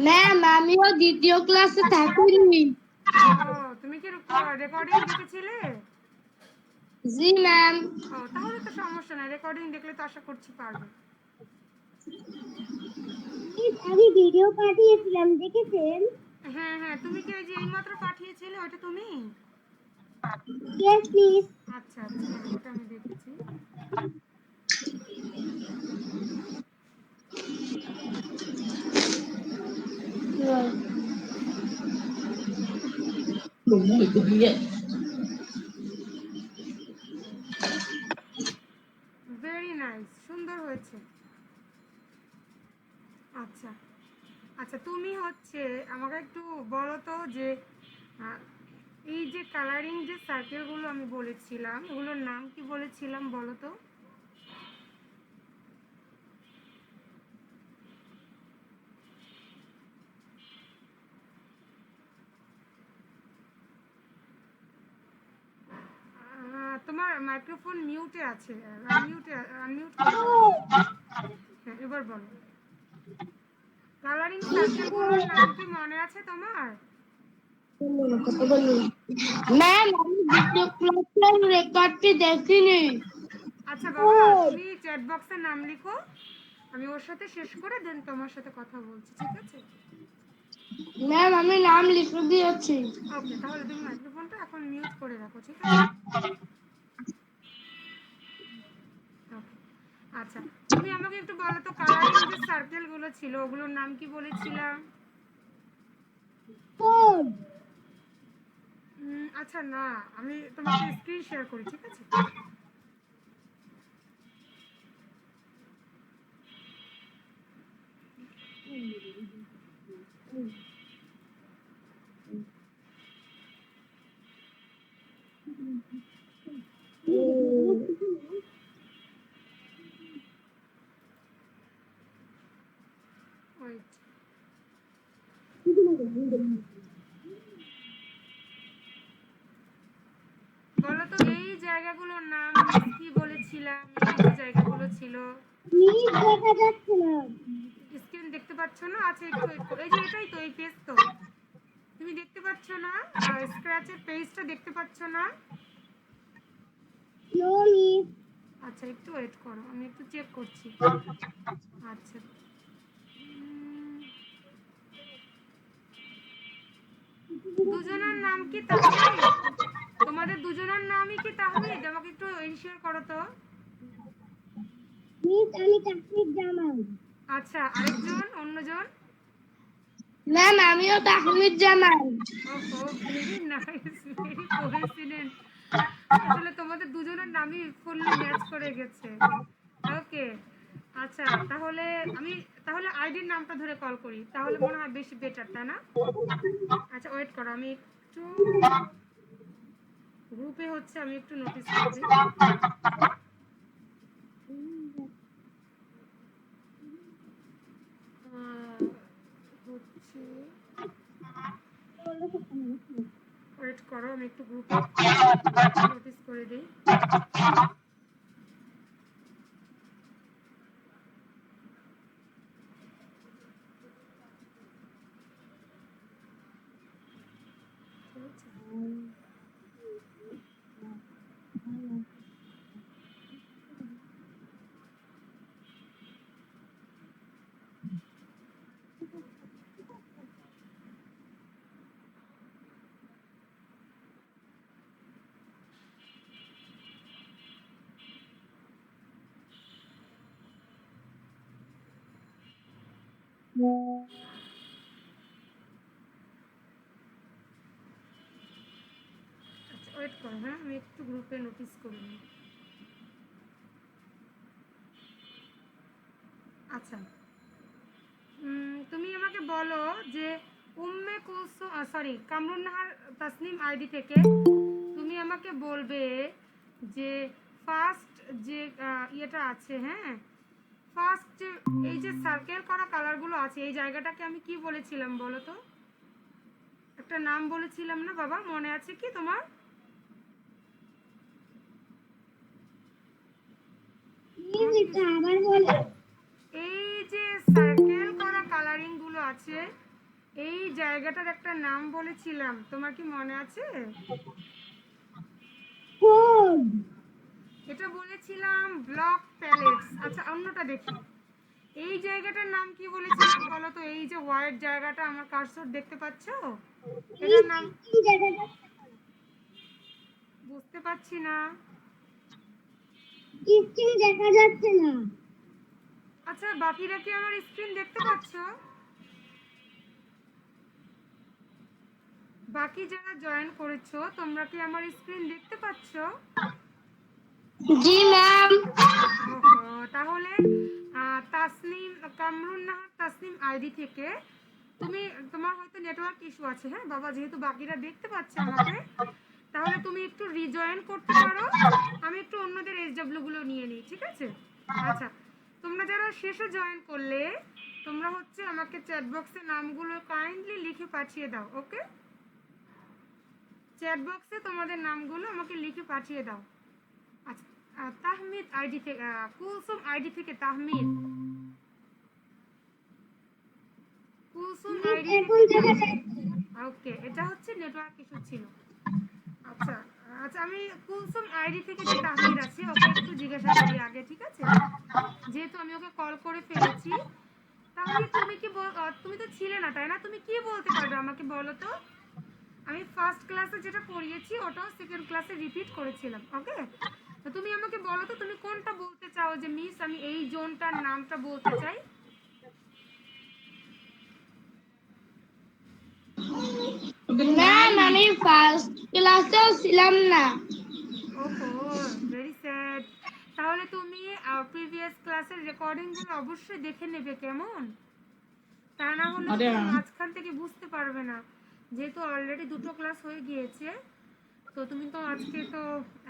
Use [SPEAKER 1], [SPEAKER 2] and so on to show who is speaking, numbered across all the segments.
[SPEAKER 1] Ma'am আমিও দ্বিতীয় ক্লাসে থাকিনি।
[SPEAKER 2] তুমি কি রেকর্ডিং দেখেছিলে?
[SPEAKER 1] জি ম্যাম।
[SPEAKER 2] তাহলে তো সমস্যা নাই, রেকর্ডিং দেখলে তো আশা করছি পারবে।
[SPEAKER 1] আমি ভিডিও পাঠিয়েছিলাম, দেখেছেন?
[SPEAKER 2] হ্যাঁ হ্যাঁ, তুমি কি এই যে এইমাত্র পাঠিয়েছিলে ওটা তুমি?
[SPEAKER 1] Yes please.
[SPEAKER 2] আচ্ছা আচ্ছা, হ্যাঁ ওটা আমি দেখেছি। ভেরি নাইস, সুন্দর হয়েছে। আচ্ছা আচ্ছা, তুমি হচ্ছে আমাকে একটু বলো তো যে এই যে কালারিং যে সার্কেলগুলো আমি বলেছিলাম এগুলোর নাম কি বলেছিলাম বলো তো? তোমার মাইক্রোফোন মিউটে আছে, আনমিউট করে দাও। হ্যাঁ এবার বলো, কালারিং সার্কেলগুলোর নাম কি মনে আছে তোমার?
[SPEAKER 1] ম্যাম আমি দ্বিতীয় ক্লাসের রেকর্ডটি দেখিনি।
[SPEAKER 2] আচ্ছা বাবা, তুমি চ্যাট বক্সে নাম লিখো, আমি ওর সাথে শেষ করে দেন তোমার সাথে কথা বলছি, ঠিক আছে?
[SPEAKER 1] ম্যাম আমি নাম লিখে দিয়েছি।
[SPEAKER 2] ওকে, তাহলে তুমি মাইক্রোফোনটা এখন মিউট করে রাখো, ঠিক আছে? ওকে। আচ্ছা, তুমি আমাকে একটু বলো তো কালারিং যে সার্কেলগুলো ছিল ওগুলোর নাম কি বলেছিলাম? আচ্ছা না, আমি তোমাকে স্ক্রিন শেয়ার করি, ঠিক আছে? ওয়েট, বলো তো এই জায়গাগুলোর নাম মিস কি বলেছিলাম? এই যে জায়গাগুলো ছিল,
[SPEAKER 1] দেখা যাচ্ছে না।
[SPEAKER 2] স্ক্রিন দেখতে পাচ্ছ না? আচ্ছা একটু এই যে এটাই তো, এই পেজ তো তুমি দেখতে পাচ্ছ না? স্ক্র্যাচের পেজটা দেখতে পাচ্ছ না? আচ্ছা একটু ওয়েট করো, আমি একটু চেক করছি। আচ্ছা, দুজনের নাম কি তাহমিদ? তোমাদের দুজনের নামই কি তাহমিদ? আমাকে একটু ইনশিওর করো তো।
[SPEAKER 1] আমি তাহমিদ জামান।
[SPEAKER 2] আচ্ছা, আরেকজন অন্যজন?
[SPEAKER 1] ম্যাম আমিও তাহমিদ জামান।
[SPEAKER 2] ওহো, ভেরি নাইস, ভেরি কোইন্সিডেন্ট। আসলে তোমাদের দুজনের নামই ফুললি ম্যাচ করে গেছে। ওকে, আচ্ছা তাহলে আমি আইডির নামটা ধরে কল করি, তাহলে মনে হয় বেশি বেটার, তাই না? আচ্ছা ওয়েট করো, আমি একটু গ্রুপে হচ্ছে আমি একটু নোটিস করে দিই। হচ্ছে ওয়েট করো, আমি একটু গ্রুপে নোটিস করে দিই। আচ্ছা ওয়েট করো, হ্যাঁ আমি একটু গ্রুপে নোটিস করে নিই। আচ্ছা, তুমি আমাকে বলো যে উম্মে কুলসুম, সরি, কামরুন নাহার তাসনিম আইডি থেকে তুমি আমাকে বলবে যে ফার্স্ট যে ইয়েটা আছে, হ্যাঁ ফার্স্ট যে এই যে সার্কেল করা কালারগুলো আছে এই জায়গাটাকে আমি কি বলেছিলাম বলো তো? একটা নাম বলেছিলাম না বাবা, মনে আছে কি তোমার? এই হচ্ছে এই জায়গাটার একটা নাম বলেছিলাম, তোমার কি মনে আছে?
[SPEAKER 1] কোন?
[SPEAKER 2] এটা বলেছিলাম ব্লক প্যালেস। আচ্ছা অন্যটা দেখি, এই জায়গাটার নাম কি বলেছিলাম বলো তো? এই যে হোয়াইট জায়গাটা আমার কার্সর দেখতে পাচ্ছো, এটার নাম
[SPEAKER 1] কি জায়গাটা?
[SPEAKER 2] বুঝতে পারছি না।
[SPEAKER 1] স্ক্রিন দেখা যাচ্ছে না।
[SPEAKER 2] আচ্ছা বাকিরা কি আমার স্ক্রিন দেখতে পাচ্ছো? বাকি যারা জয়েন করেছো তোমরা কি আমার স্ক্রিন দেখতে পাচ্ছো?
[SPEAKER 1] জি ম্যাম।
[SPEAKER 2] ওহো, তাহলে তাসনিম, কামরুন নাহার তাসনিম আইডি থেকে তুমি, তোমার হয়তো নেটওয়ার্ক ইস্যু আছে, হ্যাঁ বাবা, যেহেতু বাকিরা দেখতে পাচ্ছে আমাকে, তাহলে তুমি একটু রিজয়েন করতে পারো। আমি একটু অন্যদের এসডব্লিউ গুলো নিয়ে নিই, ঠিক আছে? আচ্ছা, তোমরা যারা শেষে জয়েন করলে তোমরা হচ্ছে আমাকে চ্যাট বক্সে নামগুলো কাইন্ডলি লিখে পাঠিয়ে দাও, ওকে? চ্যাট বক্সে তোমাদের নামগুলো আমাকে লিখে পাঠিয়ে দাও। আচ্ছা, তাহমিদ আইডি থেকে, কুলসুম আইডি থেকে তাহমিদ, কুলসুম আইডি
[SPEAKER 1] এখন
[SPEAKER 2] থেকে
[SPEAKER 1] দেখা
[SPEAKER 2] তাহমিদ।
[SPEAKER 1] যাচ্ছে।
[SPEAKER 2] ওকে, এটা হচ্ছে নেটওয়ার্ক ইস্যু ছিল। আচ্ছা আচ্ছা, আমি কুলসুম আইডি থেকে যে তাহমিদ আছে ওকে একটু জিজ্ঞাসা করি আগে, ঠিক আছে? যেহেতু আমি ওকে কল করে ফেলেছি। তাহমিদ তুমি কি তুমি তো ছিলে না তাই না? তুমি কি বলতে পারবে আমাকে বলো তো? আমি ফার্স্ট ক্লাসে যেটা পড়িয়েছি ওটাও সেকেন্ড ক্লাসে রিপিট করেছিলাম, ওকে? তো তুমি আমাকে বলো তো তুমি কোনটা বলতে চাও, যে মিস আমি এই জোনটার নামটা বলতে চাই।
[SPEAKER 1] ম্যাম আমি ফার্স্ট ক্লাসেও ছিলাম না।
[SPEAKER 2] ওহো, ভেরি স্যাড। তাহলে তুমি প্রিভিয়াস ক্লাসের রেকর্ডিংগুলো অবশ্যই দেখে নেবে, কেমন? তা না হলে তো তুমি মাঝখান থেকে বুঝতে পারবে না, যেহেতু অলরেডি দুটো ক্লাস হয়ে গিয়েছে। তো তুমি তো আজকে তো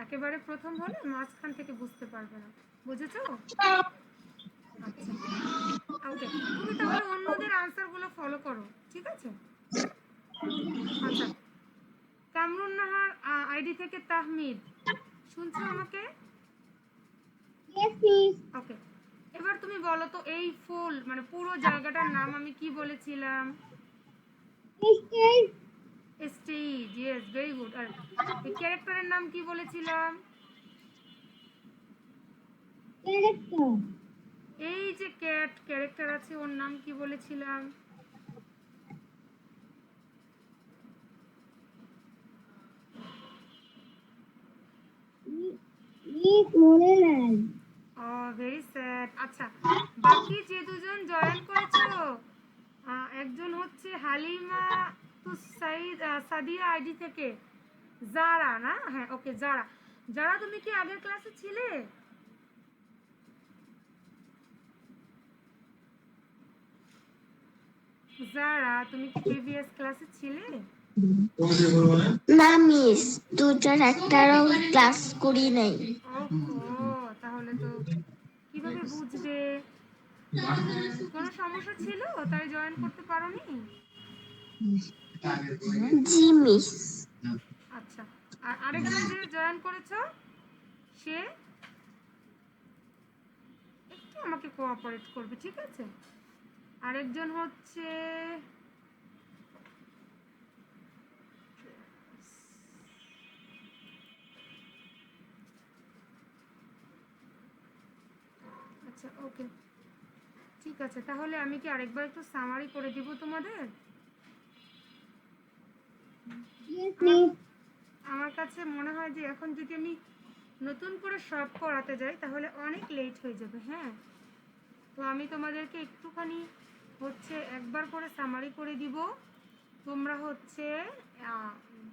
[SPEAKER 2] একেবারে প্রথম হলে, মাঝখান থেকে বুঝতে পারবে না, বুঝেছো? আচ্ছা ওকে, তুমি তাহলে অন্যদের আনসারগুলো ফলো করো, ঠিক আছে? আচ্ছা, কামরুন নাহার আইডি থেকে তাহমিদ, শুনছো আমাকে?
[SPEAKER 1] Yes miss.
[SPEAKER 2] ওকে, এবার তুমি বলো তো এই ফুল মানে পুরো জায়গাটার নাম আমি কি বলেছিলাম?
[SPEAKER 1] Stage
[SPEAKER 2] stage, yes, very good. আর এই ক্যারেক্টারের নাম কি বলেছিলাম?
[SPEAKER 1] ক্যারেক্টার।
[SPEAKER 2] এই যে ক্যাট ক্যারেক্টার আছে ওর নাম কি বলেছিলাম?
[SPEAKER 1] মিস মনে নাই।
[SPEAKER 2] ও, ভেরি স্যাড। আচ্ছা, বাকি যে দুজন জয়েন করেছো, একজন হচ্ছে হালিমা তুসাইদ সাদিয়া আইডি থেকে, জারা না? হ্যাঁ ওকে, জারা। যারা তুমি কি আগের ক্লাসে ছিলে? যারা তুমি কি প্রিভিয়াস ক্লাসে ছিলে?
[SPEAKER 3] না মিস, দুটার একটারও ক্লাস করি নাই।
[SPEAKER 2] ওহো, তাহলে তো কিভাবে বুঝবে? কোনো সমস্যা ছিল তাই জয়েন করতে পারোনি?
[SPEAKER 3] জি মিস।
[SPEAKER 2] আচ্ছা, আর আরেকজন যে জয়েন করেছো সে একটু আমাকে কোঅপারেট করবে, ঠিক আছে? আরেকজন হচ্ছে আচ্ছা ওকে, ঠিক আছে। তাহলে আমি কি আরেকবার একটু সামারি করে দিব তোমাদের?
[SPEAKER 1] Yes miss.
[SPEAKER 2] আমার কাছে মনে হয় যে এখন যদি আমি নতুন করে সব করাতে যাই তাহলে অনেক লেট হয়ে যাবে, হ্যাঁ? তো আমি তোমাদেরকে একটুখানি হচ্ছে একবার করে সামারি করে দিব। তোমরা হচ্ছে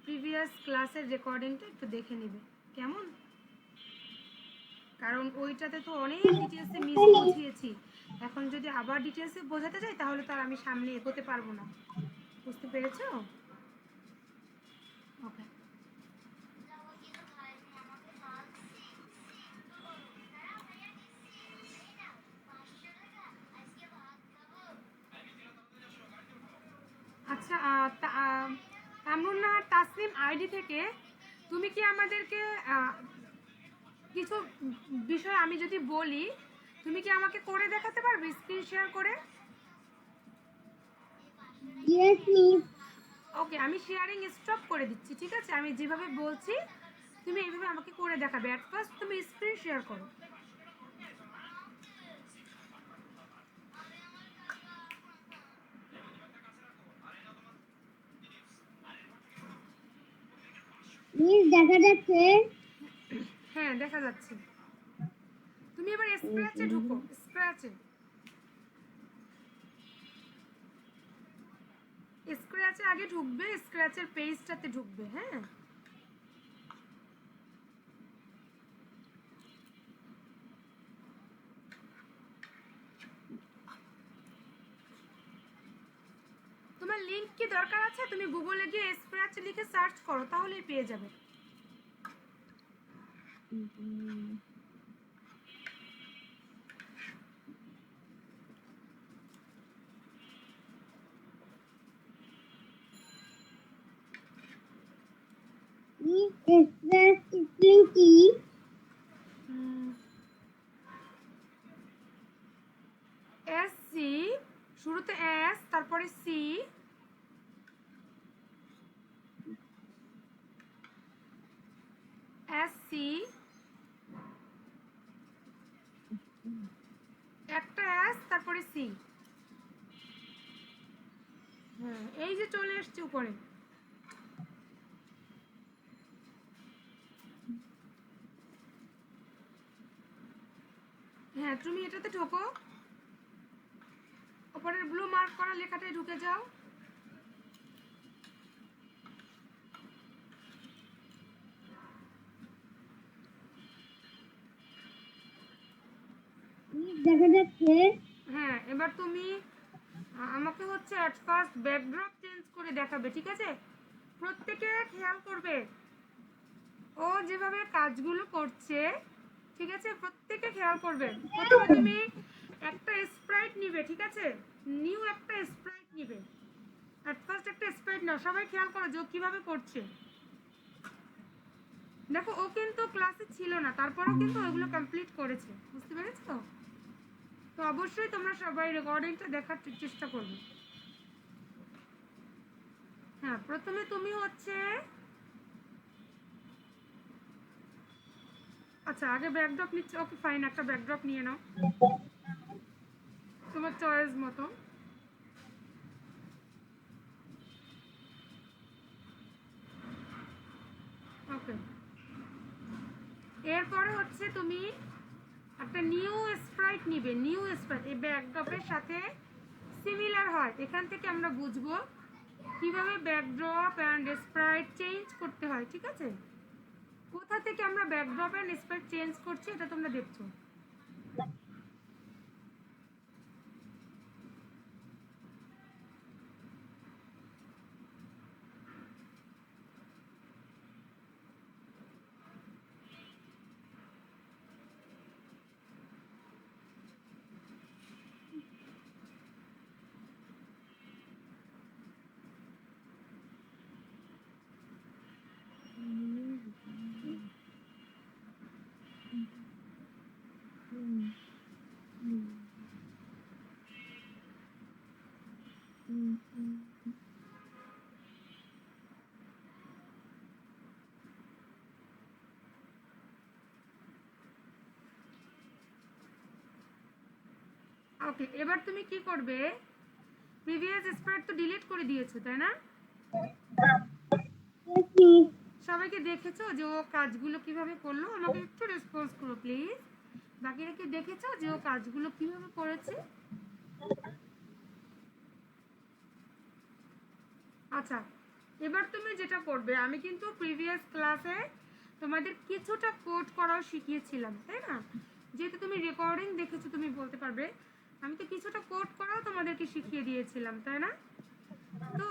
[SPEAKER 2] প্রিভিয়াস ক্লাসের রেকর্ডিংটা একটু দেখে নেবে, কেমন? কারণ ওইটাতে তো অনেক ডিটেলসে মিস বুঝিয়েছি। এখন যদি আবার ডিটেলসে বোঝাতে যাই তাহলে তো আর আমি সামনে এগোতে পারবো না, বুঝতে পেরেছো? ওকে, আচ্ছা কামরুন নাহার তাসনিম আইডি থেকে তুমি কি আমাদেরকে কিছু বিষয় আমি যদি বলি তুমি কি আমাকে করে দেখাতে পারবে স্ক্রিন শেয়ার করে?
[SPEAKER 1] Yes miss.
[SPEAKER 2] ওকে, আমি শেয়ারিং স্টপ করে দিচ্ছি, ঠিক আছে? আমি যেভাবে বলছি তুমি এইভাবে আমাকে করে দেখাবে। অ্যাট ফার্স্ট তুমি স্ক্রিন শেয়ার করো।
[SPEAKER 1] মিস দেখা যাচ্ছে?
[SPEAKER 2] হ্যাঁ, দেখা যাচ্ছে। তুমি এবার স্ক্র্যাচে ঢুকো, স্ক্র্যাচে। স্ক্র্যাচে আগে ঢুকবে, স্ক্র্যাচের পেজটাতে ঢুকবে। হ্যাঁ, তোমার লিংক কি দরকার আছে? তুমি গুগলে গিয়ে স্ক্র্যাচ লিখে সার্চ করো, তাহলেই পেয়ে যাবে।
[SPEAKER 1] মিস এক্সপ্রেস স্পেলিং কি?
[SPEAKER 2] এস সি, শুরুতে এস, তারপরে সি, এস সি, একটা এস, তারপরে সি। হ্যাঁ, এই যে চলে এসছে উপরে। হ্যাঁ, তুমি এটাতে ঢোকো, উপরের ব্লু মার্ক করা লেখাটায় ঢুকে যাও।
[SPEAKER 1] মিস দেখা যাচ্ছে?
[SPEAKER 2] হ্যাঁ, এবার তুমি আমাকে হচ্ছে অ্যাট ফার্স্ট ব্যাকড্রপ চেঞ্জ করে দেখাবে, ঠিক আছে? প্রত্যেকে খেয়াল করবে ও যেভাবে কাজগুলো করছে, ঠিক আছে? প্রত্যেকে খেয়াল করবে। প্রথমে তুমি একটা স্প্রাইট নিবে, ঠিক আছে? নিউ একটা স্প্রাইট নিবে। অ্যাট ফার্স্ট একটা স্প্রাইট নাও, সবাই খেয়াল করো যে ও কিভাবে করছে। দেখো, ও কিন্তু ক্লাসে ছিল না, তারপরেও কিন্তু ওইগুলো কমপ্লিট করেছে। বুঝতে পেরেছো তো? তো অবশ্যই তোমরা সবাই রেকর্ডিংটা দেখার চেষ্টা করবে। হ্যাঁ, প্রথমে তুমি হচ্ছে, আচ্ছা আগে ব্যাকড্রপ নিচ্ছে। ওকে ফাইন, একটা ব্যাকড্রপ নিয়ে নাও তোমার চয়েস মতো। ওকে, এরপরে হচ্ছে তুমি একটা নিউ স্প্রাইট নিবে। নিউ স্প্রাইট এই ব্যাকড্রপের সাথে সিমিলার হয়। এখান থেকে আমরা বুঝবো কিভাবে ব্যাকড্রপ অ্যান্ড স্প্রাইট চেঞ্জ করতে হয়, ঠিক আছে? কোথা থেকে আমরা ব্যাকড্রপ অ্যান্ড স্প্রাইট চেঞ্জ করছি এটা তোমরা দেখছো। ওকে, এবার তুমি কি করবে? প্রিভিয়াস স্প্রাইট তো ডিলিট করে দিয়েছো, তাই না?
[SPEAKER 1] Yes miss.
[SPEAKER 2] সবাইকে দেখেছো যে ও কাজগুলো কিভাবে করলো? আমাকে একটু রেসপন্স করো প্লিজ। বাকিরা কি দেখেছো যে ও কাজগুলো কিভাবে করেছে? আচ্ছা, এবার তুমি যেটা করবে, আমি কিন্তু প্রিভিয়াস ক্লাসে তোমাদের কিছুটা কোড করাও শিখিয়েছিলাম, তাই না? যেহেতু তুমি রেকর্ডিং দেখেছো, তুমি বলতে পারবে আমি তো কিছুটা কোড করাও তোমাদেরকে শিখিয়ে দিয়েছিলাম, তাই না? তো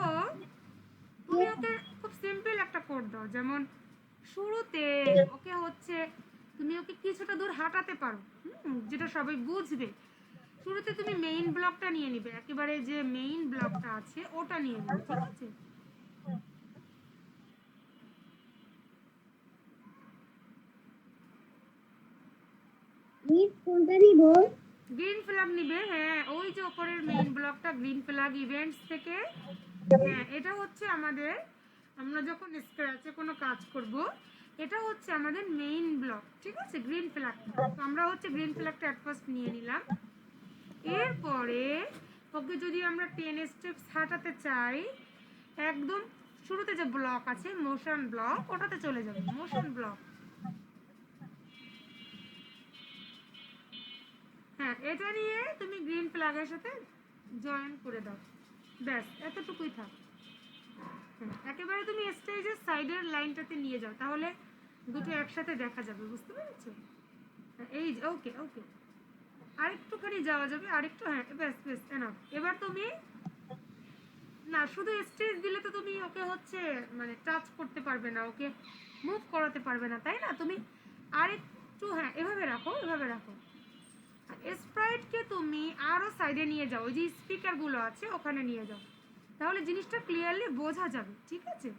[SPEAKER 2] তুমি ওকে খুব সিম্পল একটা কোড দাও। যেমন শুরুতে ওকে হচ্ছে তুমি ওকে কিছুটা দূর হাঁটাতে পারো, যেটা সবাই বুঝবে। শুরুতে তুমি মেইন ব্লকটা নিয়ে নিবে, একেবারে যে মেইন ব্লকটা আছে ওটা নিয়ে নিবে, ঠিক আছে?
[SPEAKER 1] মিস কোনটা নিব?
[SPEAKER 2] গ্রিন ফ্ল্যাগ নিবে। হ্যাঁ, ওই যে উপরের মেইন ব্লক ব্লগটা গ্রিন ফ্ল্যাগ ইভেন্টস থেকে। হ্যাঁ, এটা হচ্ছে আমাদের, আমরা যখন স্ক্র্যাচে কোনো কাজ করব, এটা হচ্ছে আমাদের মেইন ব্লগ, ঠিক আছে, গ্রিন ফ্ল্যাগটা। তো আমরা হচ্ছে গ্রিন ফ্ল্যাগটা অ্যাট ফার্স্ট নিয়ে নিলাম। এরপরে ওকে যদি আমরা 10 স্টেপস হাঁটাতে চাই, একদম শুরুতে যে ব্লক আছে মোশন ব্লক, ওটাতে চলে যাবে, মোশন ব্লক। হ্যাঁ, এটা নিয়ে তুমি গ্রিন ফ্ল্যাগের সাথে জয়েন করে দাও, ব্যাস এতটুকুই থাক। একেবারে তুমি স্টেজের সাইডের লাইনটাতে নিয়ে যাও, তাহলে দুটো একসাথে দেখা যাবে, বুঝতে পেরেছো? এই যে ওকে ওকে, আরেকটুখানি যাওয়া যাবে, আরেকটু, হ্যাঁ ব্যাস ব্যাস এনাফ। এবার তুমি না শুধু স্টেজ দিলে তো তুমি ওকে হচ্ছে মানে টাচ করতে পারবে না, ওকে মুভ করাতে পারবে না, তাই না? তুমি আরেকটু, হ্যাঁ এভাবে রাখো, এভাবে রাখো। স্প্রাইটকে তুমি আরো সাইডে নিয়ে যাও, ওই যে স্পিকারগুলো আছে ওখানে নিয়ে যাও, তাহলে জিনিসটা ক্লিয়ারলি বোঝা যাবে, ঠিক আছে?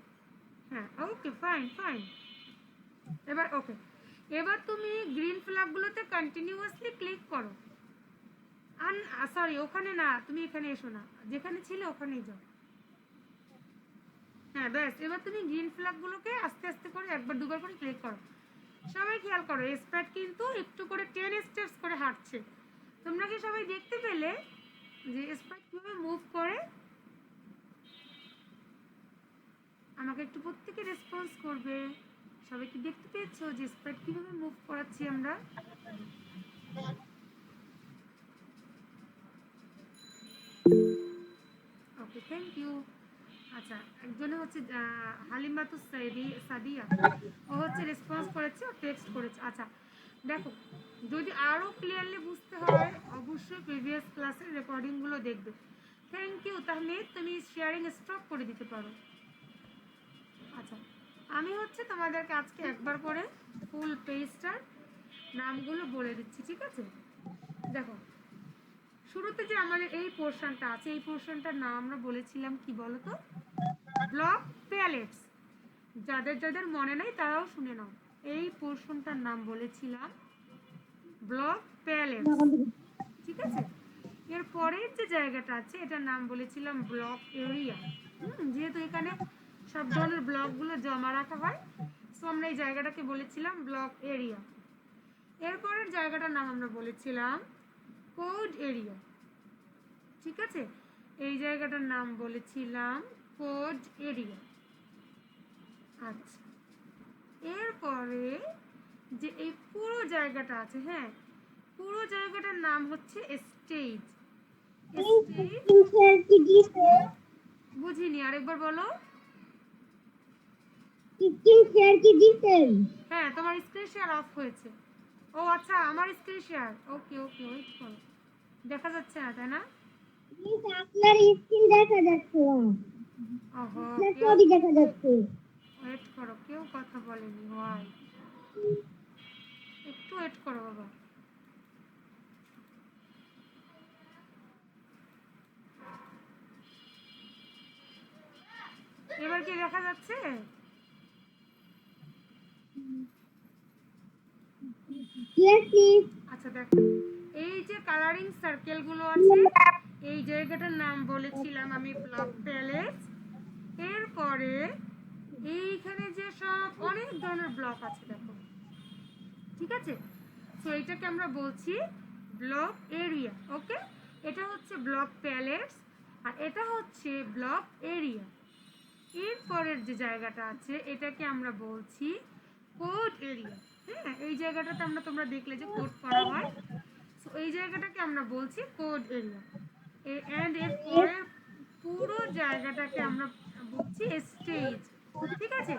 [SPEAKER 2] হ্যাঁ ওকে, ফাইন ফাইন। এবার ওকে, এবার তুমি গ্রিন ফ্ল্যাগগুলোতে কন্টিনিউয়াসলি ক্লিক করো। সরি, ওখানে না, তুমি এখানে এসো না, যেখানে ছিলে ওখানেই যাও। হ্যাঁ ব্যাস, এবার তুমি গ্রিন ফ্ল্যাগগুলোকে আস্তে আস্তে করে একবার দুবার করে ক্লিক করো। সবাই খেয়াল করো, স্প্রাইট কিন্তু একটু করে 10 স্টেপস করে হাঁটছে। তোমরা কি সবাই দেখতে পেলে যে স্প্রাইট কিভাবে মুভ করে? আমাকে একটু প্রত্যেকে রেসপন্স করবে। সবাই কি দেখতে পেয়েছো যে স্প্রাইট কিভাবে মুভ করাচ্ছি আমরা? ওকে, থ্যাংক ইউ। আচ্ছা, একজনে হচ্ছে হালিমাতু সাদিয়া, ও হচ্ছে রেসপন্স করেছে, ও টেক্সট করেছে। আচ্ছা দেখো, যদি আরও ক্লিয়ারলি বুঝতে হয় অবশ্যই প্রিভিয়াস ক্লাসের রেকর্ডিংগুলো দেখবে। থ্যাংক ইউ তাহমিদ, তুমি শেয়ারিং স্টপ করে দিতে পারো। আচ্ছা, আমি হচ্ছে তোমাদেরকে আজকে একবার করে ফুল পেজটার নামগুলো বলে দিচ্ছি, ঠিক আছে? দেখো, শুরুতে যে আমাদের এই পোর্শনটা আছে, এই পোর্শনটার নাম আমরা বলেছিলাম কি বলতো? Block pallets. যাদের যাদের মনে নেই তারাও শুনে নাও, এই পোর্শনটার নাম বলেছিলাম ব্লক প্যালেটস, ঠিক আছে? এর পরের যে জায়গাটা আছে এটার নাম বলেছিলাম ব্লক এরিয়া। যেহেতু এখানে সব ধরনের ব্লকগুলো জমা রাখা হয়, সো আমরা এই জায়গাটাকে বলেছিলাম ব্লক এরিয়া। এরপরের জায়গাটার নাম আমরা বলেছিলাম কোড এরিয়া, ঠিক আছে? এই জায়গাটার নাম বলেছিলাম কোড এরিয়া। আচ্ছা, এরপরে যে এই পুরো জায়গাটা আছে, হ্যাঁ পুরো জায়গাটার নাম হচ্ছে স্টেজ। বুঝিনি, আরেকবার বলো। হ্যাঁ, তোমার স্ক্রিন শেয়ার অফ হয়েছে। ও আচ্ছা, আমার স্ক্রিন শেয়ার, ওকে ওকে, ওয়েট করো, দেখা যাচ্ছে না তাই না?
[SPEAKER 1] আপনার স্ক্রিন দেখা যাচ্ছে না,
[SPEAKER 2] ওহো,
[SPEAKER 1] আপনার ছবি দেখা যাচ্ছে।
[SPEAKER 2] ওয়েট করো, কেউ কথা বলেনি, ওয়াই, একটু ওয়েট করো বাবা। এবার কি দেখা যাচ্ছে? আচ্ছা দেখো, এই যে কালারিং সার্কেলগুলো আছে, এই জায়গাটার নাম বলেছিলাম আমি ব্লক প্যালেট। এরপরে এইখানে যে সব অনেক ধরনের ব্লক আছে দেখো, ঠিক আছে? তো এটাকে আমরা বলছি ব্লক এরিয়া, ওকে? এটা হচ্ছে ব্লক প্যালেটস আর এটা হচ্ছে ব্লক এরিয়া। এরপরের যে জায়গাটা আছে এটাকে আমরা বলছি কোড এরিয়া। হ্যাঁ, এই জায়গাটাতে আমরা, তোমরা দেখলে যে কোড করা হয়, তো এই জায়গাটাকে আমরা বলছি কোড এরিয়া। এন্ড এর পরের পুরো জায়গাটাকে আমরা বলছি স্টেজ, ঠিক আছে?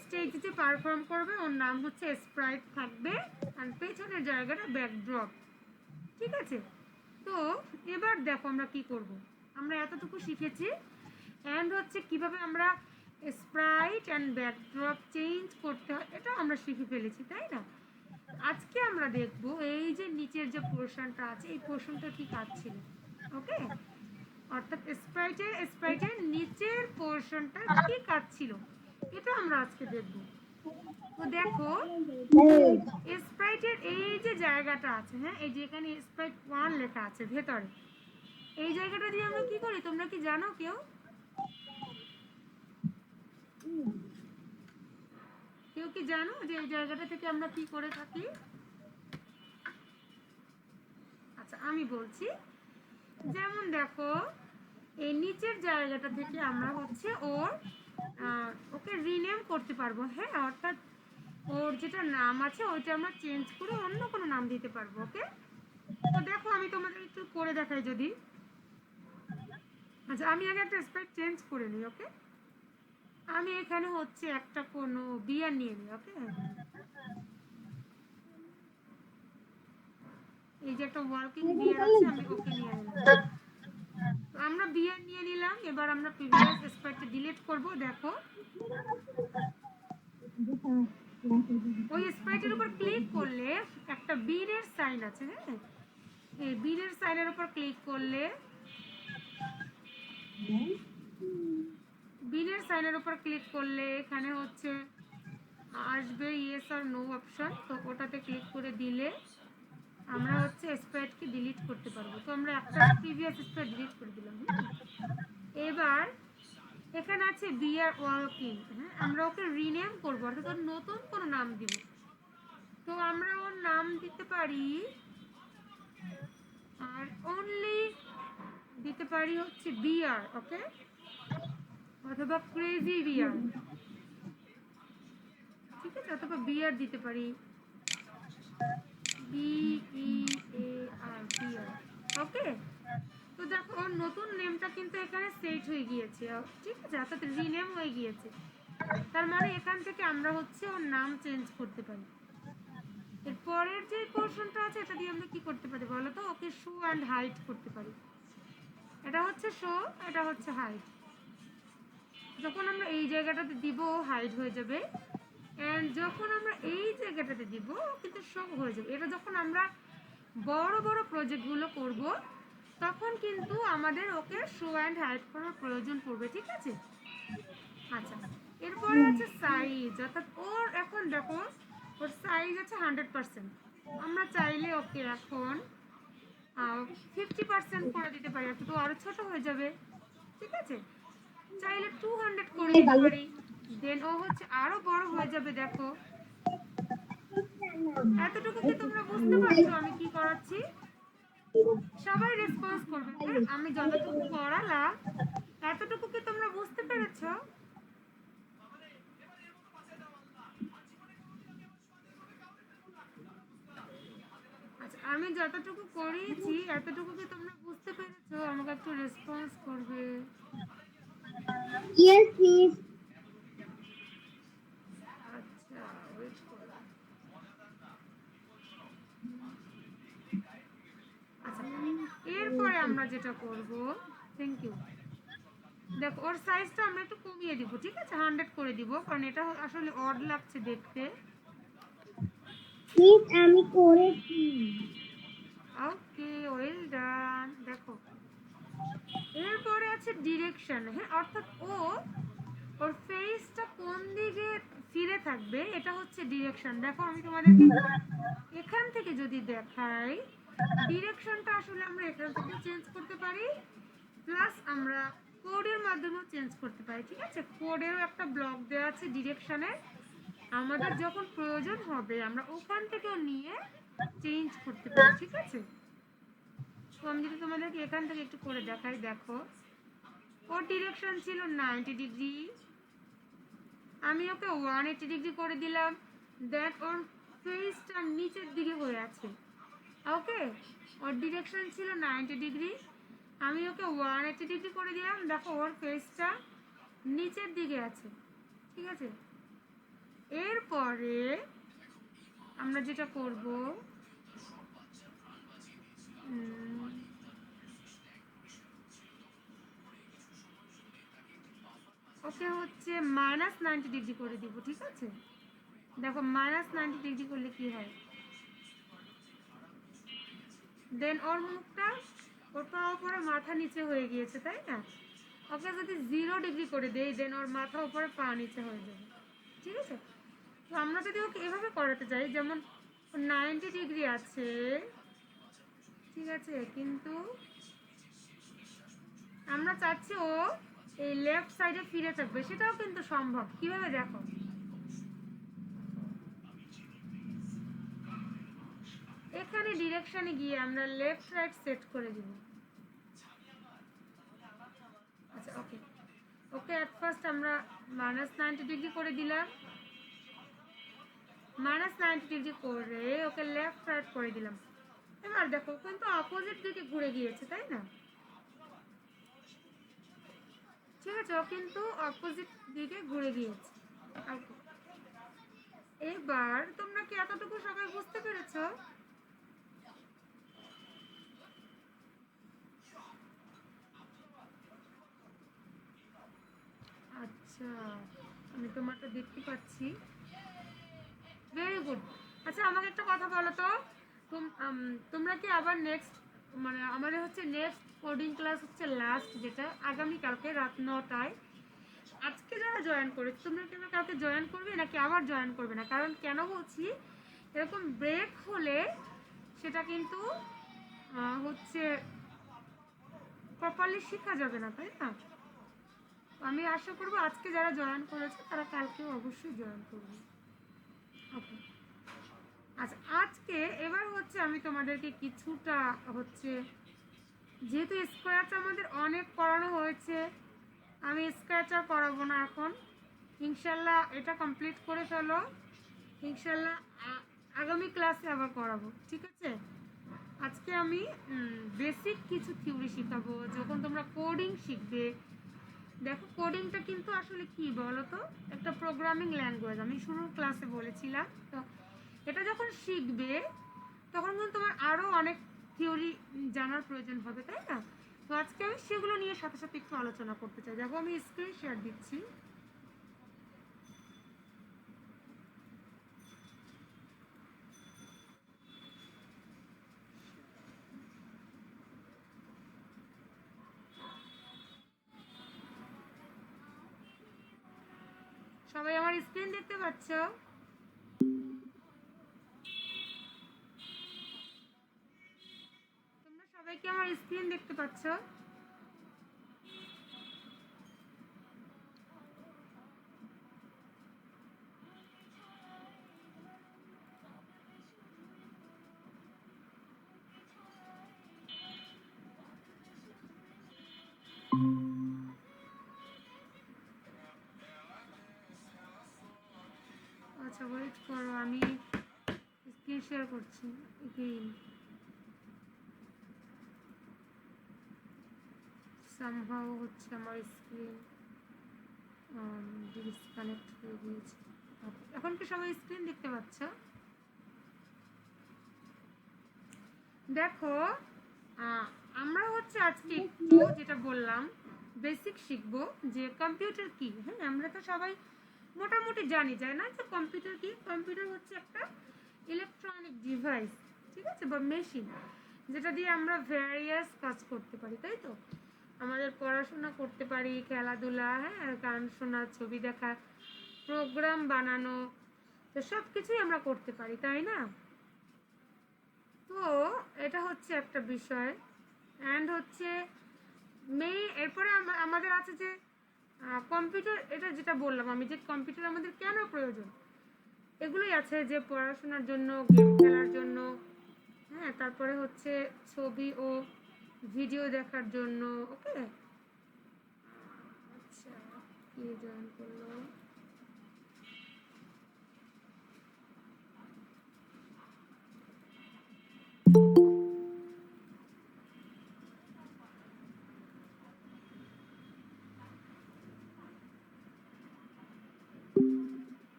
[SPEAKER 2] স্টেজ যে পারফর্ম করবে ওর নাম হচ্ছে স্প্রাইট থাকবে, আর পেছনের জায়গাটা ব্যাকড্রপ, ঠিক আছে? তো এবার দেখো আমরা কি করব। আমরা এতটুকু শিখেছি, এন্ড হচ্ছে কিভাবে আমরা স্প্রাইট অ্যান্ড ব্যাকড্রপ চেঞ্জ করতে হয় এটা আমরা শিখে ফেলেছি, তাই না? আজকে আমরা দেখব এই যে নিচের যে পোর্শনটা আছে এই পোর্শনটা কি কাজ ছিল, ওকে? অর্থাৎ স্প্রাইটের নিচের পোর্শনটা কি কাজ ছিল এটা আমরা আজকে দেখব। তো দেখো, স্প্রাইটের এই যে জায়গাটা আছে, হ্যাঁ এই যে এখানে স্প্রাইট 1 লেখা আছে ভেতরে, এই জায়গাটা দিয়ে আমরা কি করি তোমরা কি জানো কেউ? কেউ কি জানো যে এই জায়গাটা থেকে আমরা কি করে থাকি? আচ্ছা আমি বলছি, যেমন দেখো এই নিচের জায়গাটা থেকে আমরা হচ্ছে ওকে রিনেম করতে পারবো, হ্যাঁ, অর্থাৎ ওর যেটা নাম আছে ওইটা আমরা চেঞ্জ করে অন্য কোনো নাম দিতে পারবো। ওকে, তো দেখো আমি তোমাদের একটু করে দেখাই যদি। আচ্ছা আমি আগে একটা স্প্রাইট চেঞ্জ করে নিই। ওকে, আমি এখানে হচ্ছে একটা কোনো বিয়ার নিয়ে নিই। ওকে, এই যে একটা ওয়ার্কিং বিয়ার আছে আমি ওকে নিয়ে নিলাম। তো আমরা বিয়ার নিয়ে নিলাম, এবার আমরা প্রিভিয়াস স্প্রাইটটা ডিলিট করব। দেখো ওই স্প্রাইটের উপর ক্লিক করলে একটা বীরের সাইন আছে, হ্যাঁ, এই বীরের সাইনের উপর ক্লিক করলে বিনের সাইনের উপর ক্লিক করলে এখানে হচ্ছে আসবে ইয়েস আর নো অপশন। তো ওটাতে ক্লিক করে দিলে আমরা হচ্ছে স্প্রেডকে ডিলিট করতে পারবো। তো আমরা একটা প্রিভিয়াস স্প্রেড ডিলিট করে দিলাম। এবার এখানে আছে বি আর ওয়ার্কিং, হ্যাঁ, আমরা ওকে রিনেম করবো, অর্থাৎ নতুন কোনো নাম দিব। তো আমরা ওর নাম দিতে পারি আর অনলি দিতে পারি হচ্ছে বিআর। ওকে, অথবা ক্রেজি বিয়ার, ঠিক আছে, অথবা বিয়ার দিতে পারি, BEAR বিয়ার। ওকে, তো দেখো ওর নতুন নেমটা কিন্তু এখানে সেট হয়ে গিয়েছে, ঠিক আছে, অর্থাৎ রিনেম হয়ে গিয়েছে। তার মানে এখান থেকে আমরা হচ্ছে ওর নাম চেঞ্জ করতে পারি। এর পরের যে পোর্শনটা আছে এটা দিয়ে আমরা কি করতে পারি বলো তো? ওকে শো অ্যান্ড হাইড করতে পারি। এটা হচ্ছে শো, এটা হচ্ছে হাইড। যখন আমরা এই জায়গাটাতে দিব হাইড হয়ে যাবে, এন্ড যখন আমরা এই জায়গাটাতে দিব কিন্তু শো হয়ে যাবে। এটা যখন আমরা বড় বড় প্রজেক্টগুলো করব তখন কিন্তু আমাদের ওকে শো অ্যান্ড হাইড করার প্রয়োজন পড়বে, ঠিক আছে। আচ্ছা এরপরে আছে সাইজ, অর্থাৎ ওর এখন দেখো ওর সাইজ আছে 100%। আমরা চাইলে ওকে এখন 50% করে দিতে পারি, তো আরো ছোট হয়ে যাবে, ঠিক আছে। চাইলে 200 করে দিতে পারি, দেন ও হচ্ছে আরো বড় হয়ে যাবে। দেখো এতটুকু কি তোমরা বুঝতে পারছো আমি কি করাচ্ছি? সবাই রেসপন্স করবে, হ্যাঁ, আমি যতটুকু করালাম এতটুকু কি তোমরা বুঝতে পেরেছো? আচ্ছা আমি যতটুকু করিয়েছি এতটুকু কি তোমরা বুঝতে পেরেছো? আমাকে একটু রেসপন্স করবে।
[SPEAKER 1] Yes miss.
[SPEAKER 2] আচ্ছা ওয়েট করো। আচ্ছা এরপরে আমরা যেটা করব, থ্যাংক ইউ, দেখো ওর সাইজটা আমরা একটু কমিয়ে দিব, ঠিক আছে, 100 করে দিব, কারণ এটা আসলে অড লাগছে দেখতে।
[SPEAKER 1] মিস আমি করেছি।
[SPEAKER 2] ওকে ওয়েল ডান। দেখো এরপরে আছে ডিরেকশন, হ্যাঁ, অর্থাৎ ওর ফেসটা কোন দিকে ফিরে থাকবে এটা হচ্ছে ডিরেকশন। দেখো আমি তোমাদেরকে এখান থেকে যদি দেখাই, ডিরেকশনটা আসলে আমরা এখান থেকে চেঞ্জ করতে পারি, প্লাস আমরা কোডের মাধ্যমেও চেঞ্জ করতে পারি, ঠিক আছে। কোডেরও একটা ব্লক দেওয়া আছে ডিরেকশনের, আমাদের যখন প্রয়োজন হবে আমরা ওখান থেকেও নিয়ে চেঞ্জ করতে পারি, ঠিক আছে। তো আমি যদি তোমাদেরকে এখান থেকে একটু করে দেখাই, দেখো ওর ডিরেকশন ছিল 90 ডিগ্রি, আমি ওকে 180 ডিগ্রি করে দিলাম, দেখ ওর ফেসটা নিচের দিকে হয়ে আছে। ওকে, ওর ডিরেকশন ছিল 90 ডিগ্রি, আমি ওকে 180 ডিগ্রি করে দিলাম, দেখো ওর ফেসটা নিচের দিকে আছে, ঠিক আছে। এরপরে আমরা যেটা করব, ওকে হচ্ছে -90 ডিগ্রি করে দিব, ঠিক আছে। দেখো -90 ডিগ্রি করলে কি হয়, দেন ওর মুখটা ওটা উপরে মাথা নিচে হয়ে গিয়েছে, তাই না। ওকে যদি 0 ডিগ্রি করে দেই, দেন ওর মাথা উপরে পা নিচে হয়ে যাবে, ঠিক আছে। তো আমরা যদি ওকে এভাবে করাতে চাই, যেমন 90 ডিগ্রি আছে, ঠিক আছে, কিন্তু আমরা চাচ্ছি ও এই লেফট সাইডে ফিরে থাকবে, সেটাও কিন্তু সম্ভব। কিভাবে দেখো, এখানে ডিরেকশনে গিয়ে আমরা লেফট রাইট সেট করে দিব। আচ্ছা ওকে ওকে, অ্যাট ফার্স্ট আমরা -90 ডিগ্রি করে দিলাম, -90 ডিগ্রি করে ওকে লেফট রাইট করে দিলাম। এবার দেখো কিন্তু অপোজিট দিকে ঘুরে গিয়েছে, তাই না? ঠিক আছে, ও কিন্তু অপোজিট দিকে ঘুরে গিয়েছে। ওকে, এবার তোমরা কি এতটুকু সবাই বুঝতে পেরেছো? আচ্ছা, আমি তোমারটা দেখতে পাচ্ছি, ভেরি গুড। আচ্ছা আমাকে একটা কথা বলো তো, তোমরা কি আবার নেক্সট, মানে আমাদের হচ্ছে নেক্সট কোডিং ক্লাস হচ্ছে লাস্ট, যেটা আগামীকালকে রাত 9টায়। আজকে যারা জয়েন করেছে তোমরা কি কালকে জয়েন করবে নাকি আবার জয়েন করবে না? কারণ কেন বলছি, এরকম ব্রেক হলে সেটা কিন্তু হচ্ছে প্রপারলি শেখা যাবে না, তাই না? আমি আশা করবো আজকে যারা জয়েন করেছে তারা কালকেও অবশ্যই জয়েন করবে। ওকে, আচ্ছা আজকে এবার হচ্ছে আমি তোমাদেরকে কিছুটা হচ্ছে, যেহেতু স্কোয়ারটা আমাদের অনেক করানো হয়েছে, আমি স্ক্র্যাচ আর করাবো না এখন। ইনশাল্লাহ এটা কমপ্লিট করে ফেলো, ইনশাল্লাহ আগামী ক্লাসে আবার করাবো, ঠিক আছে? আজকে আমি বেসিক কিছু থিওরি শেখাবো, যখন তোমরা কোডিং শিখবে। দেখো কোডিংটা কিন্তু আসলে কি বলো তো, একটা প্রোগ্রামিং ল্যাঙ্গুয়েজ, আমি শুরুর ক্লাসে বলেছিলাম। তো এটা যখন শিখবে তখন কিন্তু তোমার আরও অনেক থিওরি জানার প্রয়োজন হবে, তাই না? তো আজকে আমি সেগুলো নিয়ে সাথে সাথে একটু আলোচনা করতে চাই। দেখো আমি স্ক্রিন শেয়ার দিচ্ছি। সবাই আমার স্ক্রিন দেখতে পাচ্ছ? তোমরা সবাই কি আমার স্ক্রিন দেখতে পাচ্ছ? আচ্ছা ওয়েট করো, আমি স্ক্রিন শেয়ার করছি এগেইন। সামহাও হচ্ছে আমার স্ক্রিন ডিসকানেক্ট হয়ে গিয়েছে। এখন কি সবাই স্ক্রিন দেখতে পাচ্ছ? দেখো আমরা হচ্ছে আজকে একটু যেটা বললাম বেসিক শিখবো, যে কম্পিউটার কি। হ্যাঁ, আমরা তো সবাই মোটামুটি জানি, যায় না, যে কম্পিউটার কি। কম্পিউটার হচ্ছে একটা ইলেকট্রনিক ডিভাইস, ঠিক আছে, বা মেশিন, যেটা দিয়ে আমরা ভ্যারিয়াস কাজ করতে পারি, তাই তো? আমাদের পড়াশোনা করতে পারি, খেলাধুলা, হ্যাঁ, গান শোনা, ছবি দেখা, প্রোগ্রাম বানানো, তো সব কিছুই আমরা করতে পারি, তাই না? তো এটা হচ্ছে একটা বিষয়। অ্যান্ড হচ্ছে এরপরে আমাদের আছে যে কম্পিউটার, এটা যেটা বললাম আমি, যে কম্পিউটার আমাদের কেন প্রয়োজন, এগুলোই আছে, যে পড়াশোনার জন্য, গেম খেলার জন্য, হ্যাঁ, তারপরে হচ্ছে ছবি ও ভিডিও দেখার জন্য। ওকে, আচ্ছা কি জয়েন করলো?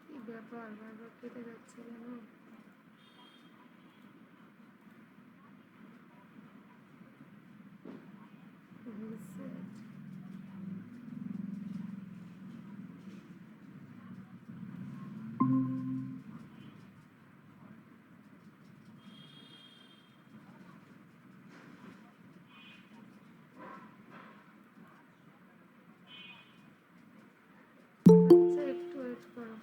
[SPEAKER 2] কি ব্যাপার, বারবার কেটে যাচ্ছে কেন? Reset. আচ্ছা একটু ওয়েট করো।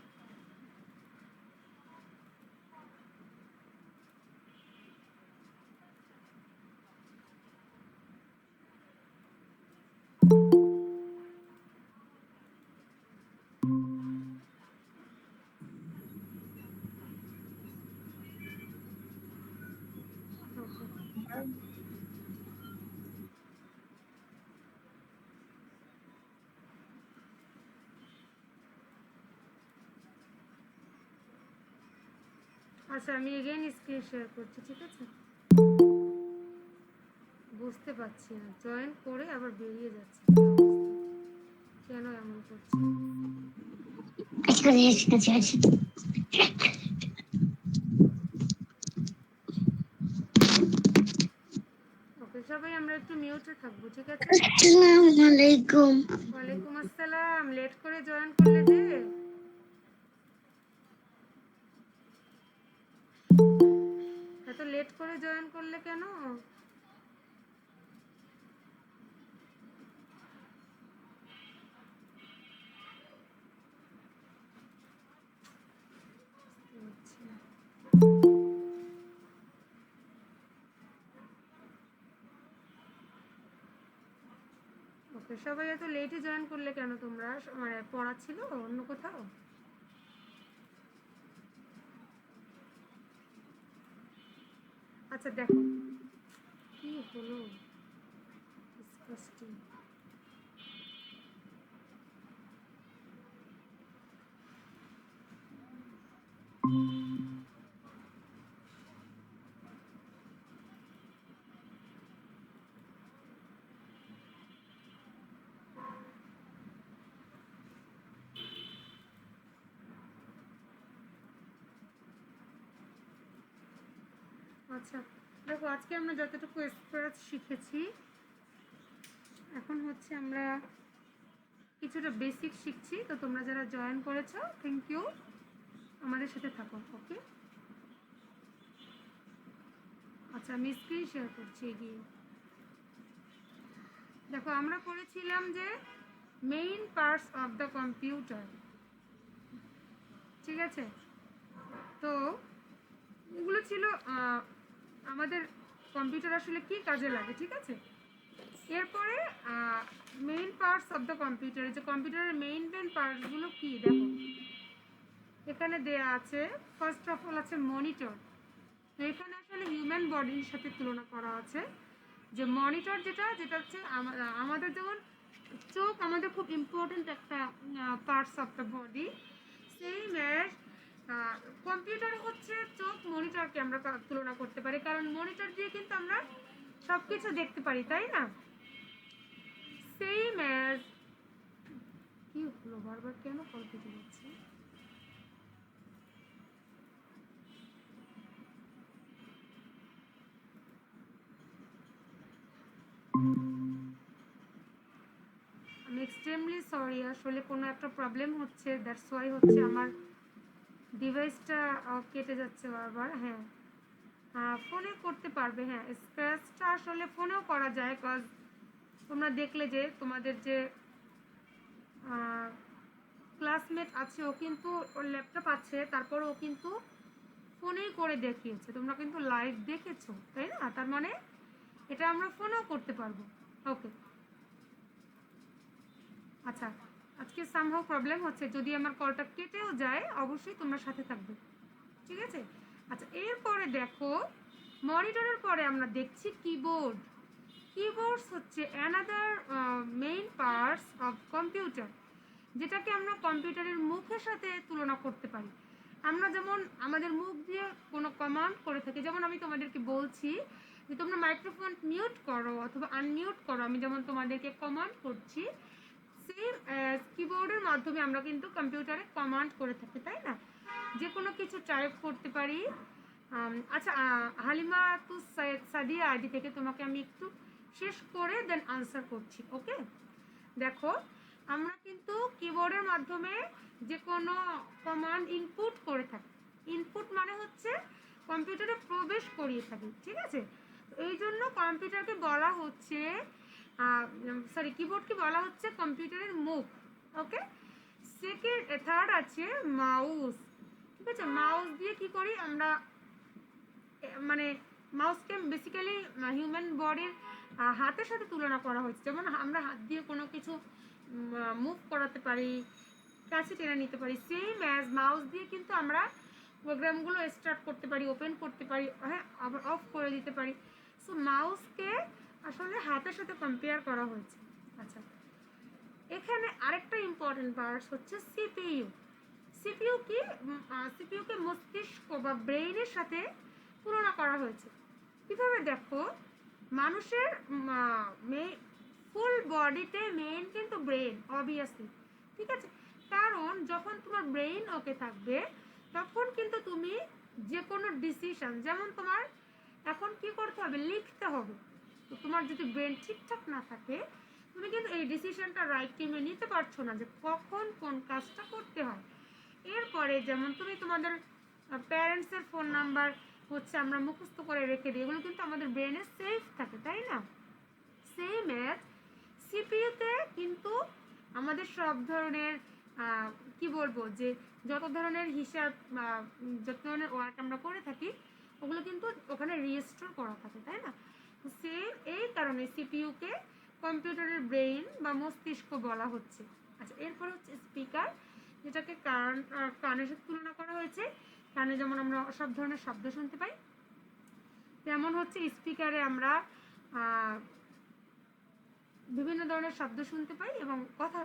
[SPEAKER 2] আচ্ছা আমি এগেইন স্ক্রিন শেয়ার করছি, ঠিক আছে? বুঝতে পারছি না, জয়েন করে আবার বেরিয়ে যাচ্ছে, কি অবস্থা? কেন এমন করছে? ওকে, সবাই আমরা একটু মিউটে থাকবো, ঠিক আছে?
[SPEAKER 3] আসসালামু আলাইকুম।
[SPEAKER 2] ওয়ালাইকুম আসসালাম। লেট করে জয়েন করলে যে? এত লেট করে জয়েন করলে কেন? ওকে, সবাই এত লেটে জয়েন করলে কেন তোমরা? মানে পড়া ছিল অন্য কোথাও? আচ্ছা দেখো কি হলো, ডিসকাস্টিং। আচ্ছা দেখো, আজকে আমরা যতটুকু স্ক্র্যাচ শিখেছি, এখন হচ্ছে আমরা কিছুটা বেসিক শিখছি। তো তোমরা যারা জয়েন করেছো, থ্যাংক ইউ, আমাদের সাথে থাকো। ওকে, আচ্ছা আমি স্ক্রিন শেয়ার করছি এগিয়ে। দেখো আমরা পড়েছিলাম যে main parts of the computer, ঠিক আছে? তো এগুলো ছিল আমাদের কম্পিউটার আসলে কি কাজে লাগে, ঠিক আছে? এরপরে main parts of the computer, যে কম্পিউটারের মেইন পার্টসগুলো কি দেখো এখানে দেয়া আছে। ফার্স্ট অফ অল আছে মনিটর। তো এখানে আসলে হিউম্যান বডির সাথে তুলনা করা আছে যে মনিটর যেটা হচ্ছে আমাদের যেমন চোখ আমাদের খুব ইম্পর্টেন্ট একটা parts of the body, same as computer হচ্ছে চোখ মনিটরকে আমরা তুলনা করতে পারি, কারণ মনিটর দিয়ে কিন্তু আমরা সব কিছু দেখতে পারি, তাই না? সেম অ্যাজ, কি হলো বারবার কেন কল কেটে যাচ্ছে? আমি এক্সট্রিমলি সরি, আসলে কোনো একটা প্রবলেম হচ্ছে, দ্যাটস ওয়াই হচ্ছে আমার ডিভাইসটা কেটে যাচ্ছে বারবার। হ্যাঁ, ফোনে করতে পারবে, হ্যাঁ স্ক্র্যাচটা আসলে ফোনেও করা যায়। কজ তোমরা দেখলে যে তোমাদের যে ক্লাসমেট আছে ও কিন্তু ওর ল্যাপটপ আছে, তারপর ও কিন্তু ফোনেই করে দেখিয়েছে, তোমরা কিন্তু লাইভ দেখেছো, তাই না? তার মানে এটা আমরা ফোনেও করতে পারবো। ওকে, আচ্ছা আজকে সামহাউ প্রবলেম হচ্ছে, যদি আমার কলটা কেটেও যায় অবশ্যই তোমরা সাথে থাকবে, ঠিক আছে? আচ্ছা এরপরে দেখো মনিটরের পরে আমরা দেখছি কিবোর্ড। কিবোর্ডস হচ্ছে another main parts of computer, যেটাকে আমরা কম্পিউটারের মুখের সাথে তুলনা করতে পারি। আমরা যেমন আমাদের মুখ দিয়ে কোনো কমান্ড করে থাকি, যেমন আমি তোমাদেরকে বলছি যে তোমরা মাইক্রোফোন মিউট করো অথবা আনমিউট করো, আমি যেমন তোমাদেরকে কমান্ড করছি, সেম কিবোর্ডের মাধ্যমে আমরা কিন্তু কম্পিউটারে কমান্ড করে থাকি, তাই না? যে কোনো কিছু টাইপ করতে পারি। আচ্ছা হালিমা তু সাদিয়া আইডি থেকে তোমাকে আমি একটু শেষ করে দেন আনসার করছি। ওকে, দেখো আমরা কিন্তু কিবোর্ডের মাধ্যমে যে কোনো কমান্ড ইনপুট করে থাকি। ইনপুট মানে হচ্ছে কম্পিউটারে প্রবেশ করিয়ে থাকি, ঠিক আছে? এই জন্য কম্পিউটারকে বলা হচ্ছে কিবোর্ডকে বলা হচ্ছে কম্পিউটারের মুখ। ওকে, সেকেন্ড থার্ড আছে মাউস, ঠিক আছে? মাউস দিয়ে কি করি আমরা, মানে মাউসকে বেসিক্যালি হিউম্যান বডির হাতের সাথে তুলনা করা হয়েছে, যেমন আমরা হাত দিয়ে কোনো কিছু মুভ করাতে পারি, কাছে টেনে নিতে পারি, সেম অ্যাজ মাউস দিয়ে কিন্তু আমরা প্রোগ্রামগুলো স্টার্ট করতে পারি, ওপেন করতে পারি, হ্যাঁ আবার অফ করে দিতে পারি। সো মাউসকে আসলে হাতের সাথে কম্পেয়ার করা হয়েছে। আচ্ছা এখানে আরেকটা ইম্পর্টেন্ট পার্টস হচ্ছে সিপিইউ। সিপিইউ কি, সিপিইউ কে মস্তিষ্ক বা ব্রেইনের সাথে তুলনা করা হয়েছে। কিভাবে দেখো, মানুষের ফুল বডিতে মেইন কিন্তু ব্রেন, অবভিয়াসলি, ঠিক আছে। কারণ যখন তোমার ব্রেইন ওকে থাকবে তখন কিন্তু তুমি যে কোনো ডিসিশন, যেমন তোমার এখন কি করতে হবে, লিখতে হবে, তো তোমার যদি ব্রেন ঠিকঠাক না থাকে তুমি কিন্তু এই ডিসিশনটা রাইট টাইমে নিতে পারছো না যে কখন কোন কাজটা করতে হয়। এরপরে যেমন তুমি তোমাদের প্যারেন্টসের ফোন নাম্বার হচ্ছে আমরা মুখস্থ করে রেখে দিই, এগুলো কিন্তু আমাদের ব্রেনে সেফ থাকে, তাই না? সেম অ্যাজ সিপিইউতে কিন্তু আমাদের সব ধরনের কি বলবো যে যত ধরনের হিসাব, যত ধরনের ওয়ার্ক আমরা করে থাকি ওগুলো কিন্তু ওখানে রেজিস্টার করা থাকে, তাই না? সেম এই কারণে সিপিইউকে কম্পিউটারের ব্রেইন বা মস্তিষ্ক বলা হচ্ছে। আচ্ছা, এরপর হচ্ছে স্পিকার, যেটাকে কানের সাথে তুলনা করা হয়েছে। কানে যেমন আমরা সব ধরনের শব্দ শুনতে পাই, তেমন হচ্ছে স্পিকারে আমরা বিভিন্ন ধরনের শব্দ শুনতে পাই এবং কথা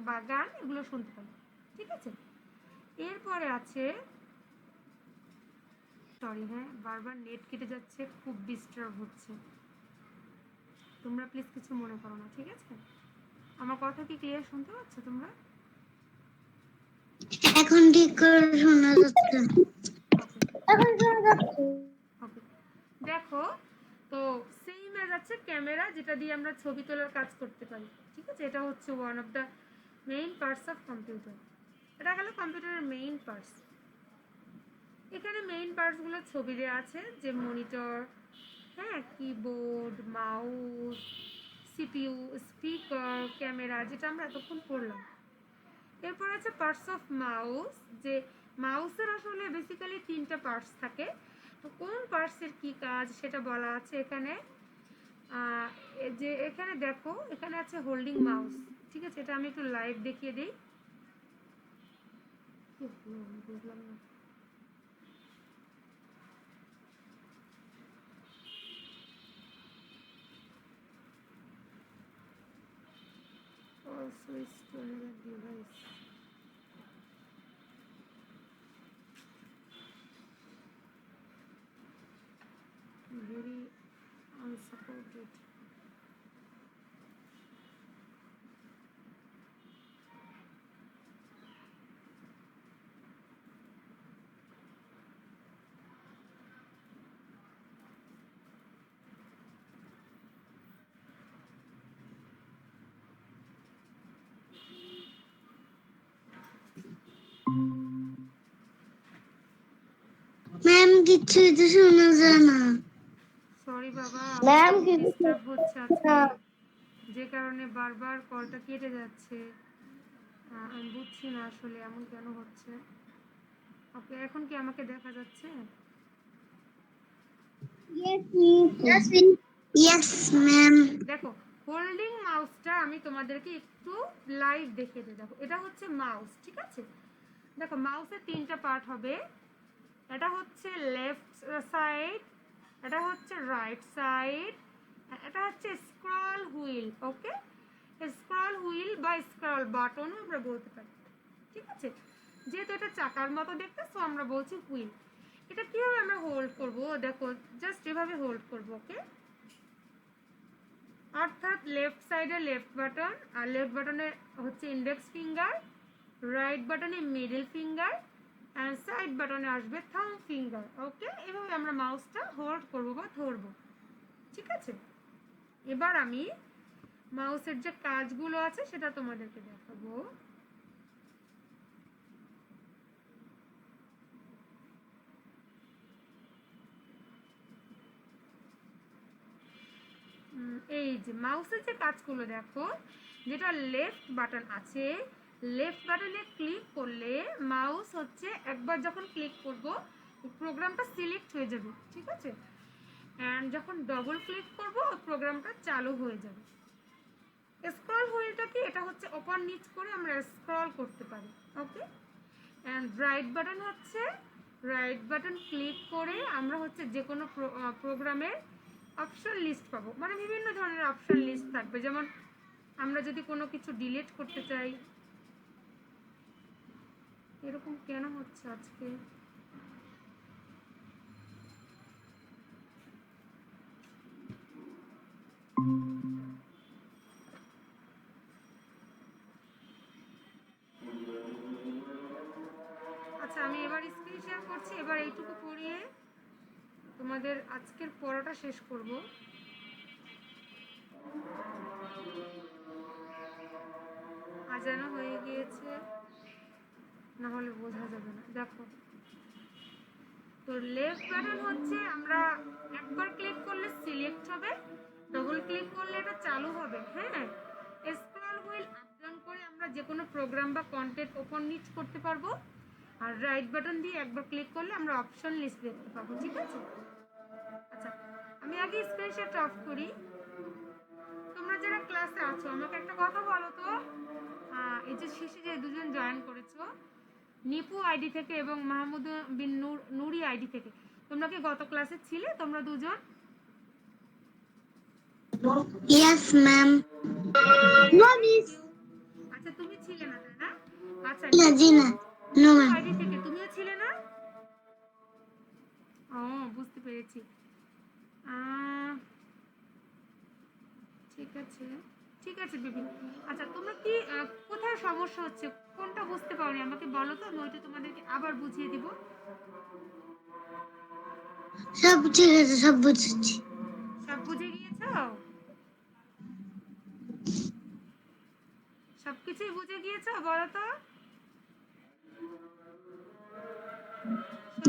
[SPEAKER 2] বা গান এগুলো শুনতে পাই, ঠিক আছে। এরপরে আছে, সরি হ্যাঁ বারবার নেট কেটে যাচ্ছে, খুব ডিস্টার্ব হচ্ছে, তোমরা প্লিজ কিছু মনে করো না, ঠিক আছে। আমার কথা কি ক্লিয়ার শুনতে পাচ্ছ তোমরা?
[SPEAKER 3] এখন ঠিক করে শোনা যাচ্ছে।
[SPEAKER 2] ওকে
[SPEAKER 1] এখন শোনা যাচ্ছে।
[SPEAKER 2] ওকে, দেখো, তো সেম অ্যাজ আছে ক্যামেরা, যেটা দিয়ে আমরা ছবি তোলার কাজ করতে পারি, ঠিক আছে। এটা হচ্ছে one of the main parts of computer. এটা গেল কম্পিউটারের মেইন পার্টস। এখানে মেইন পার্টসগুলো ছবি দেওয়া আছে, যে মনিটর, হ্যাঁ, keyboard, mouse, CPU, speaker, camera, যেটা আমরা এতক্ষণ পড়লাম। এরপর আছে পার্টস অফ মাউস, যে মাউসের আসলে বেসিক্যালি 3টা পার্টস থাকে, তো কোন পার্টসের কি কাজ সেটা বলা আছে এখানে। যে এখানে দেখো, এখানে আছে হোল্ডিং মাউস, ঠিক আছে। এটা আমি একটু লাইভ দেখিয়ে দিই, বুঝলাম না। Switch to another device. Very unsupported.
[SPEAKER 3] Ma'am কিছুই তো শোনা যায় না।
[SPEAKER 2] সরি বাবা,
[SPEAKER 1] ম্যাম
[SPEAKER 2] আমার
[SPEAKER 1] কিছু
[SPEAKER 2] ডিস্টার্ব হচ্ছে আজকে,
[SPEAKER 1] না।
[SPEAKER 2] যে কারণে বারবার কলটা কেটে যাচ্ছে। আমি বুঝছি না আসলে এমন কেন হচ্ছে। ওকে, এখন কি আমাকে দেখা যাচ্ছে?
[SPEAKER 3] Yes ma'am.
[SPEAKER 2] দেখো, হোল্ডিং মাউসটা আমি তোমাদেরকে একটু লাইভ দেখিয়ে দিই। দেখো, এটা হচ্ছে মাউস, ঠিক আছে। দেখো, মাউসের 3টা পার্ট হবে। এটা হচ্ছে লেফট সাইড, এটা হচ্ছে রাইট সাইড, এটা হচ্ছে স্ক্রল হুইল। ওকে, স্ক্রল হুইল বা স্ক্রল বাটন আমরা বলতে পারি, ঠিক আছে। যেহেতু এটা চাকার মতো দেখতে, সো আমরা বলছি হুইল। এটা কিভাবে আমরা হোল্ড করব, দেখো জাস্ট এভাবে হোল্ড করব। ওকে, অর্থাৎ লেফট সাইডে লেফট বাটন, আর লেফট বাটনে হচ্ছে ইন্ডেক্স ফিঙ্গার, রাইট বাটনে মিডল ফিঙ্গার, অ্যান্ড সাইড বাটনে আসবে থাম ফিঙ্গার। ওকে, এভাবে আমরা মাউসটা হোল্ড করবো বা ধরবো, ঠিক আছে। এবার আমি মাউসের যে কাজগুলো আছে সেটা তোমাদেরকে দেখাবো। এই যে মাউসের যে কাজগুলো দেখো, যেটা লেফট বাটন আছে, লেফট বাটনে ক্লিক করলে মাউস হচ্ছে একবার যখন ক্লিক করব প্রোগ্রামটা সিলেক্ট হয়ে যাবে, ঠিক আছে। অ্যান্ড যখন ডবল ক্লিক করব প্রোগ্রামটা চালু হয়ে যাবে। স্ক্রল হুইলটা কি, এটা হচ্ছে ওপর নিচ করে আমরা স্ক্রল করতে পারি। ওকে, অ্যান্ড রাইট বাটন হচ্ছে, রাইট বাটন ক্লিক করে আমরা হচ্ছে যে কোনো প্রোগ্রামের অপশন লিস্ট পাবো, মানে বিভিন্ন ধরনের অপশন লিস্ট থাকবে। যেমন আমরা যদি কোনো কিছু ডিলিট করতে চাই, এরকম কেন হচ্ছে আজকে? আচ্ছা, আমি এবার স্ক্রিন শেয়ার করছি। এবার এইটুকু পড়িয়ে তোমাদের আজকের পড়াটা শেষ করব। আজানো হয়ে গিয়েছে, না হলে বোঝা যাবে না। দেখো, তো লেফট বাটন হচ্ছে আমরা একবার ক্লিক করলে সিলেক্ট হবে, ডবল ক্লিক করলে এটা চালু হবে। হ্যাঁ, স্ক্রল হুইল আপ ডাউন করে আমরা যে কোনো প্রোগ্রাম বা কন্টেন্ট ওপেন নিচ করতে পারবো। আর রাইট বাটন দিয়ে একবার ক্লিক করলে আমরা অপশন লিস্ট দেখতে পাবো। ঠিক আছে? আচ্ছা, আমি আগে স্ক্রিনশট অফ করি। তোমরা যারা ক্লাসে আছো আমাকে একটা কথা বলো তো, এই যে শেষে যে দুজন জয়েন করেছো নিপু আইডি থেকে এবং মাহমুদ বিন নুরি আইডি থেকে, তোমরা কি গত ক্লাসে ছিলে তোমরা দুজন?
[SPEAKER 3] Yes, ma'am. No, miss.
[SPEAKER 2] আচ্ছা, তুমি ছিলে না তাই না? আচ্ছা,
[SPEAKER 3] না, জি না। No, ma'am.
[SPEAKER 2] আইডি থেকে তুমিও ছিলে না? ও, বুঝতে পেরেছি। ঠিক আছে, ঠিক আছে বেবি। আচ্ছা, তোমরা কি কোথায় সমস্যা হচ্ছে, কোনটা বুঝতে পারোনি আমাকে বলো তো, আমি ওইটা তোমাদেরকে আবার বুঝিয়ে দিব।
[SPEAKER 3] সব ঠিক আছে, সব বুঝেছি।
[SPEAKER 2] সব বুঝে গিয়েছো? সবকিছুই বুঝে গিয়েছো বলো তো?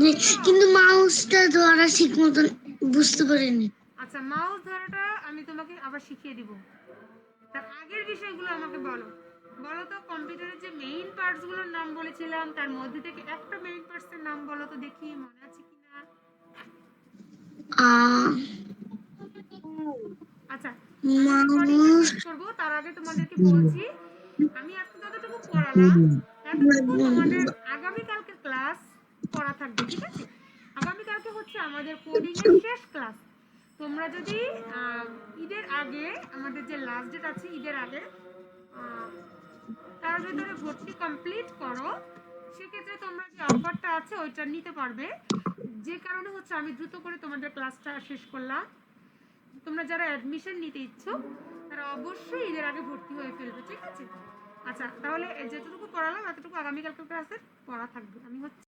[SPEAKER 3] জি, কিন্তু মাউসটা ধরা ঠিক মতন বুঝতে পারিনি।
[SPEAKER 2] আচ্ছা, মাউস ধরাটা আমি তোমাকে আবার শিখিয়ে দিব। তার আগের বিষয়গুলো আমাকে বলো। বলো তো, কম্পিউটারের যে মেইন পার্টসগুলোর নাম বলেছিলাম তার মধ্যে থেকে একটা মেইন পার্টসের নাম বলো তো দেখি, মনে আছে কিনা। আচ্ছা, আমি রেকর্ডিংটা
[SPEAKER 3] মাউস
[SPEAKER 2] শেষ করব তার আগে তোমাদেরকে বলছি, আমি আজকে যতটুকু পড়ালাম এতটুকু তোমাদের আগামী কালকে ক্লাস পড়া থাকবে। ঠিক আছে? আগামী কালকে হচ্ছে আমাদের কোডিং এর শেষ ক্লাস। তোমরা যদি ঈদের আগে, আমাদের যে লাস্ট ডেট আছে ঈদের আগে, তার ভিতরে ভর্তি কমপ্লিট করো, সেক্ষেত্রে তোমরা যে অফারটা আছে ওইটা নিতে পারবে। যে কারণে হচ্ছে আমি দ্রুত করে তোমাদের ক্লাসটা শেষ করলাম। তোমরা যারা অ্যাডমিশন নিতে ইচ্ছুক তারা অবশ্যই ঈদের আগে ভর্তি হয়ে ফেলবে। ঠিক আছে? আচ্ছা, তাহলে যেটুকু পড়ালাম এতটুকু আগামীকালকে ক্লাসে পড়া থাকবে। আমি হচ্ছে